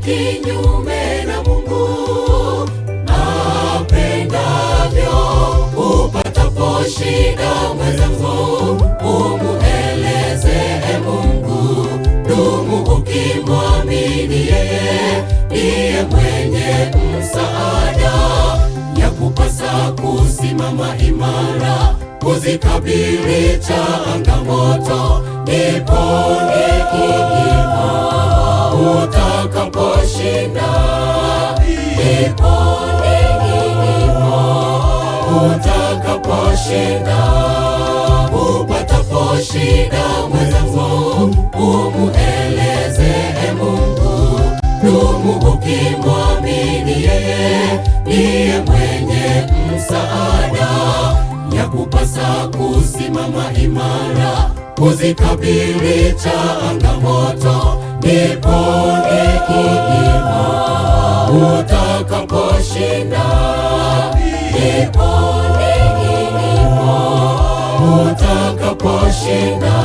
kinyume na Mungu apendavyo. Upatapo shida mwenzangu, umueleze Mungu. Dumu ukimwamini yeye, ndiye mwenye msaada. Yakupasa kusimama imara, kuzikabili changamoto. Ndipo nikijima utakaposhinda, ndipo nikijima utakaposhinda. Upatapo shida mwenzangu, umueleze Mungu. Dumu ukimwamini yeye, ndiye mwenye msaada. Yakupasa kusimama imara, kuzikabili changamoto. Ndipo nikijima utakaposhinda, ndipo nikijima utakaposhinda.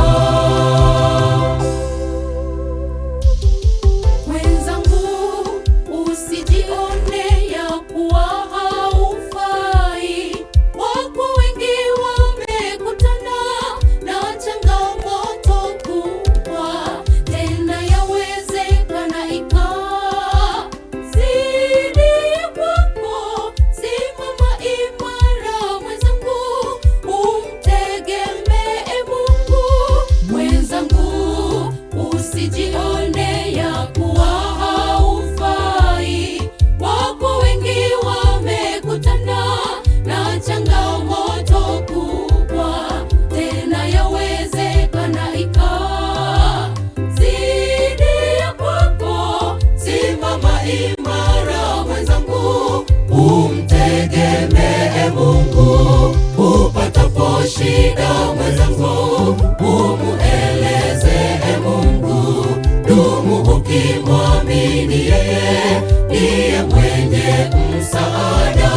Imara mwenzangu, umtegemee Mungu. Upatapo shida mwenzangu, umueleze Mungu. Dumu ukimwamini yeye, ndiye mwenye msaada.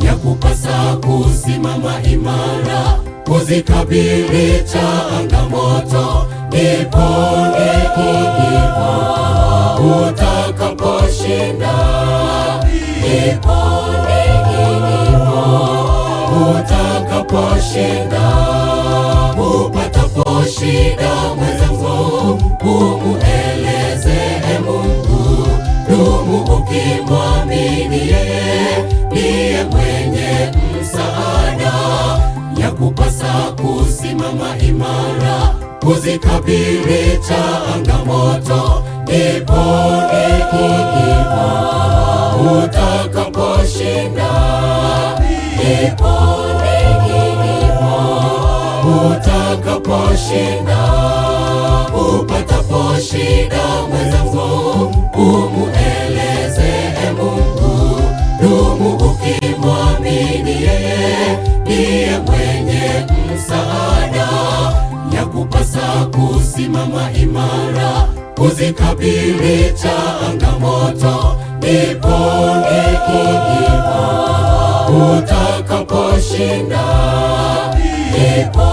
Yakupasa kusimama imara, kuzikabili changamoto. Ndipo nikijima utakaposhinda, ndipo nikijima utakaposhinda. Upatapo shida mwenzangu, umueleze Mungu. Dumu ukimwamini yeye, ndiye mwenye msaada. Yakupasa kusimama imara, kuzikabili changamoto. Ndipo nikijima utakaposhinda, ndipo nikijima utakaposhinda. Upatapo shida mwenzangu, umueleze Mungu. Dumu ukimwamini yeye, ndiye mwenye msaada. Yakupasa kusimama imara, kuzikabili changamoto. Ndipo nikijima utakaposhinda, ndipo